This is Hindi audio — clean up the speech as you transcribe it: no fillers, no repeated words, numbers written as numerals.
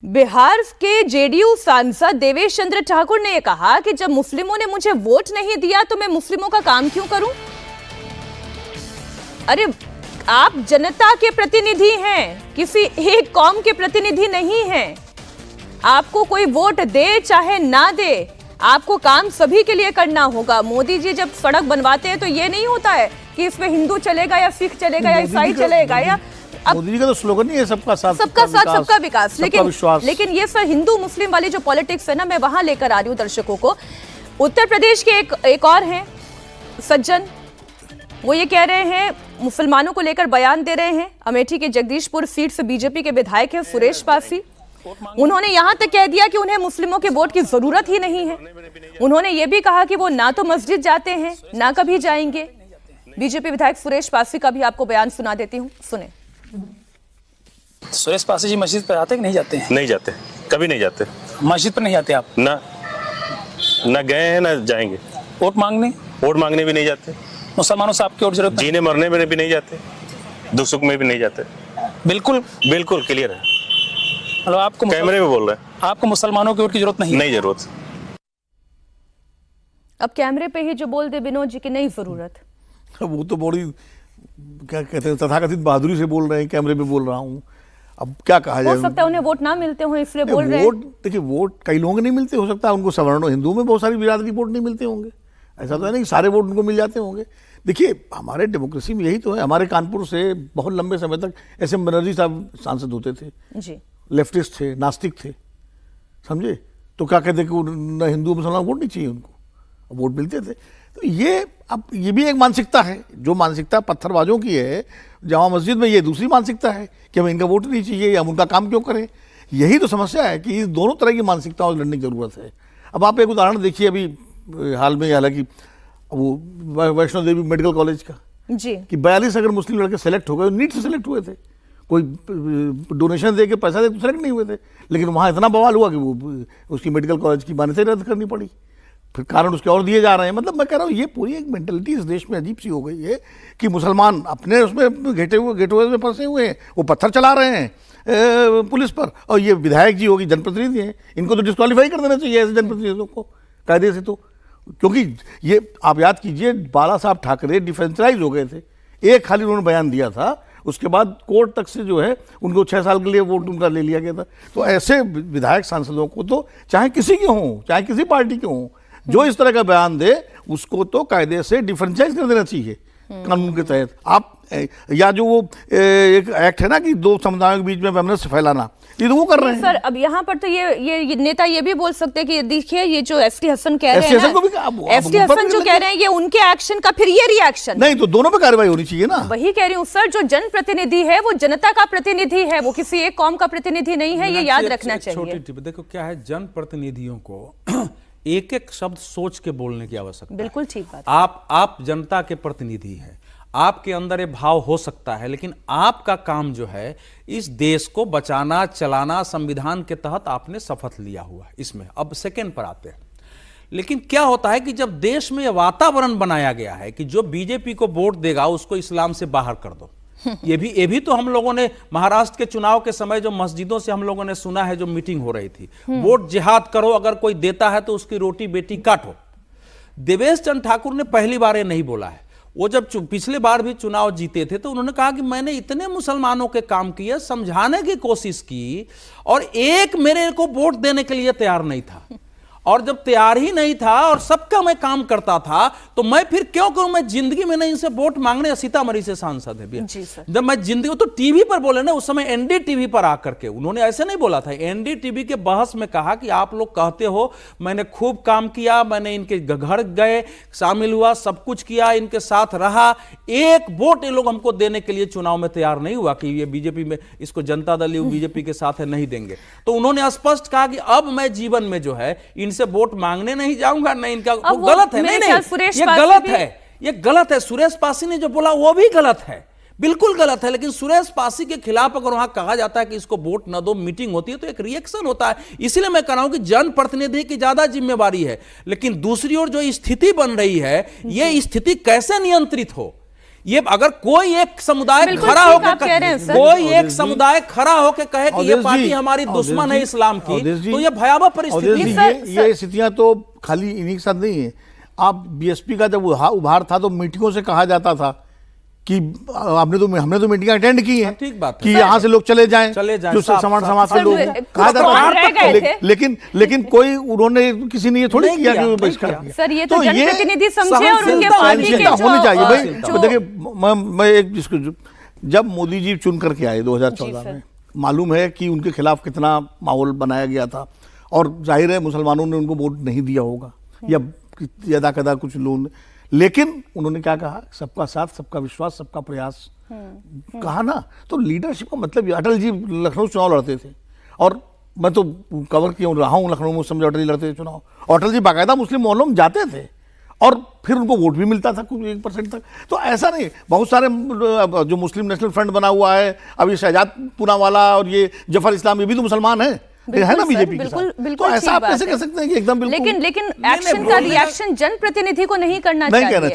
बिहार के जेडीयू सांसद देवेश चंद्र ठाकुर ने कहा कि जब मुस्लिमों ने मुझे वोट नहीं दिया तो मैं मुस्लिमों का काम क्यों करूं? अरे आप जनता के प्रतिनिधि हैं, किसी एक कौम के प्रतिनिधि नहीं हैं। आपको कोई वोट दे चाहे ना दे, आपको काम सभी के लिए करना होगा। मोदी जी जब सड़क बनवाते हैं तो ये नहीं होता है कि इसमें हिंदू चलेगा या सिख चलेगा या ईसाई चलेगा या मोदी जी का तो स्लोगन ही है सबका साथ सबका विकास। विश्वास। लेकिन ये सर हिंदू मुस्लिम वाली जो पॉलिटिक्स है ना, मैं वहां लेकर आ रही हूँ दर्शकों को। उत्तर प्रदेश के एक और हैं सज्जन, वो ये कह रहे हैं, मुसलमानों को लेकर बयान दे रहे हैं। अमेठी के जगदीशपुर सीट से बीजेपी के विधायक हैं सुरेश पासी। उन्होंने यहां तक कह दिया कि उन्हें मुस्लिमों के वोट की जरूरत ही नहीं है। उन्होंने ये भी कहा कि वो ना तो मस्जिद जाते हैं ना कभी जाएंगे। बीजेपी विधायक सुरेश पासी का भी आपको बयान सुना देती हूँ, सुने। सुरेश पासी जी मस्जिद पर आते कि नहीं जाते हैं? नहीं जाते, कभी नहीं जाते। मस्जिद पर नहीं जाते आप? ना गए हैं ना जाएंगे। वोट मांगने भी नहीं जाते। मुसलमानों से आपकी और जरूरत? जीने मरने में भी नहीं जाते, दुख सुख में भी नहीं जाते। बिल्कुल क्लियर है। मतलब आपको कैमरे में बोल रहे हैं, आपको मुसलमानों की वोट की जरूरत नहीं जरूरत। अब कैमरे पे ही जो बोल दे विनोद जी की नहीं जरूरत, वो तो बड़ी क्या कहते हैं तथाकथित बहादुरी से बोल रहे हैं, कैमरे पे बोल रहा हूँ। अब क्या कहा जाए, हो सकता है उन्हें वोट ना मिलते हो इसलिए बोल रहे हैं। वोट देखिए, वोट कई लोगों को नहीं मिलते, हो सकता है उनको सवर्णों हिंदुओं में बहुत सारी बिरादरी वोट नहीं मिलते होंगे। ऐसा तो है नहीं कि सारे वोट उनको मिल जाते होंगे। देखिए हमारे डेमोक्रेसी में यही तो है। हमारे कानपुर से बहुत लंबे समय तक एस.एम. बनर्जी साहब सांसद होते थे जी, लेफ्टिस्ट थे, नास्तिक थे, समझे। तो क्या कहते कि न हिंदू मुसलमान वोट नहीं चाहिए उनको, वोट मिलते थे। तो ये अब ये भी एक मानसिकता है, जो मानसिकता पत्थरबाजों की है जामा मस्जिद में, ये दूसरी मानसिकता है कि हमें इनका वोट नहीं चाहिए या हम उनका काम क्यों करें। यही तो समस्या है कि इस दोनों तरह की मानसिकताओं से लड़ने की जरूरत है। अब आप एक उदाहरण देखिए, अभी हाल में, हालांकि वो वैष्णो देवी मेडिकल कॉलेज का जी, कि 42 अगर मुस्लिम लड़के सेलेक्ट हो गए, नीट से सेलेक्ट हुए थे, कोई डोनेशन दे के पैसा दे तो सेलेक्ट नहीं हुए थे, लेकिन वहाँ इतना बवाल हुआ कि वो उसकी मेडिकल कॉलेज की मान्यता रद्द करनी पड़ी। फिर कारण उसके और दिए जा रहे हैं। मतलब मैं कह रहा हूँ ये पूरी एक मेंटलिटी इस देश में अजीब सी हो गई है कि मुसलमान अपने उसमें गेटवे में फंसे हुए हैं, वो पत्थर चला रहे हैं पुलिस पर, और ये विधायक जी होगी, जनप्रतिनिधि हैं, इनको तो डिस्क्वालीफाई कर देना चाहिए ऐसे जनप्रतिनिधियों को कायदे से। तो क्योंकि ये आप याद कीजिए, बाला साहब ठाकरे डिफेंसराइज हो गए थे, एक खाली उन्होंने बयान दिया था, उसके बाद कोर्ट तक से जो है उनको 6 साल के लिए वोट उनका ले लिया गया था। तो ऐसे विधायक सांसदों को तो चाहे किसी के हों, चाहे किसी पार्टी के हों, जो इस तरह का बयान दे उसको तो कायदे से डिफरेंशिएट कर देना चाहिए कानून के तहत। आप या जो वो एक एक्ट है ना कि 2 समुदायों के बीच में वैमनस्य फैलाना, ये तो वो कर रहे हैं। सर अब यहाँ पर तो ये नेता ये भी बोल सकते हैं कि देखिए ये जो एसटी हसन कह रहे हैं, एसटी हसन जो कह रहे हैं, ये उनके एक्शन का फिर ये रिएक्शन नहीं, तो दोनों पे कार्रवाई होनी चाहिए ना। वही कह रही हूँ सर, जो जनप्रतिनिधि है वो जनता का प्रतिनिधि है, वो किसी एक कौम का प्रतिनिधि नहीं है, ये याद रखना चाहिए। छोटी टिप देखो, क्या है, जनप्रतिनिधियों को एक एक शब्द सोच के बोलने की आवश्यकता है। बिल्कुल ठीक बात। आप जनता के प्रतिनिधि हैं, आपके अंदर ये भाव हो सकता है, लेकिन आपका काम जो है इस देश को बचाना, चलाना, संविधान के तहत आपने शपथ लिया हुआ है। इसमें अब सेकेंड पर आते हैं। लेकिन क्या होता है कि जब देश में वातावरण बनाया गया है कि जो बीजेपी को वोट देगा उसको इस्लाम से बाहर कर दो, ये भी तो हम लोगों ने महाराष्ट्र के चुनाव के समय जो मस्जिदों से हम लोगों ने सुना है, जो मीटिंग हो रही थी, वोट जिहाद करो, अगर कोई देता है तो उसकी रोटी बेटी काटो। देवेश चंद्र ठाकुर ने पहली बार ये नहीं बोला है। वो जब पिछले बार भी चुनाव जीते थे तो उन्होंने कहा कि मैंने इतने मुसलमानों के काम किए, समझाने की कोशिश की, और एक मेरे को वोट देने के लिए तैयार नहीं था। और जब तैयार ही नहीं था और सबका मैं काम करता था तो मैं फिर क्यों करूं? मैं जिंदगी में नहीं इनसे वोट मांगने। सीतामढ़ी से सांसद है जी सर। जब मैं जिंदगी, तो टीवी पर बोले ना, उस समय एनडीटीवी पर आकर के उन्होंने ऐसे नहीं बोला था, एनडीटीवी के बहस में कहा कि आप लोग कहते हो मैंने खूब काम किया, मैंने इनके घर गए, शामिल हुआ, सब कुछ किया, इनके साथ रहा, एक वोट ये लोग हमको देने के लिए चुनाव में तैयार नहीं हुआ कि ये बीजेपी में, इसको जनता दल बीजेपी के साथ है, नहीं देंगे। तो उन्होंने स्पष्ट कहा कि अब मैं जीवन में जो है से वोट मांगने नहीं जाऊंगा, नहीं इनका वो गलत है। नहीं, ये गलत है, ये गलत है। सुरेश पासी ने जो बोला वो भी गलत है, बिल्कुल गलत है। लेकिन सुरेश पासी के खिलाफ अगर वहां कहा जाता है कि इसको वोट न दो, मीटिंग होती है, तो एक रिएक्शन होता है। इसलिए मैं कह रहा हूं कि जनप्रतिनिधि की ज्यादा जिम्मेवारी है। लेकिन दूसरी ओर जो स्थिति बन रही है, ये स्थिति कैसे नियंत्रित हो, ये अगर कोई एक समुदाय बिल्कुल खड़ा ठीक होकर आप कह रहे हैं, सर। कोई एक समुदाय खड़ा होकर कहे कि ये अवधेश पार्टी जी, हमारी दुश्मन अवधेश है जी, इस्लाम की, अवधेश जी, तो ये भयावह परिस्थिति अवधेश जी, है। ये स्थितियां तो खाली इन्हीं के साथ नहीं है। आप बीएसपी का जब उभार था तो मीटिंगों से कहा जाता था कि हमने तो मीटिंग अटेंड की है, ठीक बात है। कि यहाँ से लोग चले जाएं, जो साफ- समाज साफ- के लोग सर, हैं। कुछ कहा तो और रह जाता गए था, थे। लेकिन कोई उन्होंने किसी ने ये थोड़ी नहीं किया किया, कि नहीं बहिष्कार किया। किया। सर, ये तो ये जनप्रतिनिधि समझे और उनके सहनशीलता पार्टी के सहनशीलता जो होनी चाहिए भाई। जो- देखिए, मैं एक जिसको जब मोदी जी चुन करके आए 2014 सर। में, मालूम है कि उनके खिलाफ कितना माहौल बनाया गया था, और जाहिर है मुसलमानों ने उनको वोट नहीं दिया होगा, या यदा कदा कुछ लोग, लेकिन उन्होंने क्या कहा, सबका साथ, सबका विश्वास, सबका प्रयास कहा ना। तो लीडरशिप का मतलब, अटल जी लखनऊ चुनाव लड़ते थे, और मैं तो कवर किया रहा हूँ लखनऊ में, समझो अटल जी लड़ते थे चुनाव, अटल जी बाकायदा मुस्लिम मोहल्लों में जाते थे और फिर उनको वोट भी मिलता था कुछ 1% तक। तो ऐसा नहीं, बहुत सारे जो मुस्लिम नेशनल फ्रंट बना हुआ है, अब ये शहजाद पूनावाला और ये जफर इस्लाम, ये भी तो मुसलमान है ना सर, बीजेपी के बिल्कुल साथ। बिल्कुल तो ऐसा ठीक आप बात कैसे है। कह सकते हैं कि एकदम बिल्कुल लेकिन एक्शन का रिएक्शन जनप्रतिनिधि को नहीं करना नहीं चाहिए। कहना चाहिए।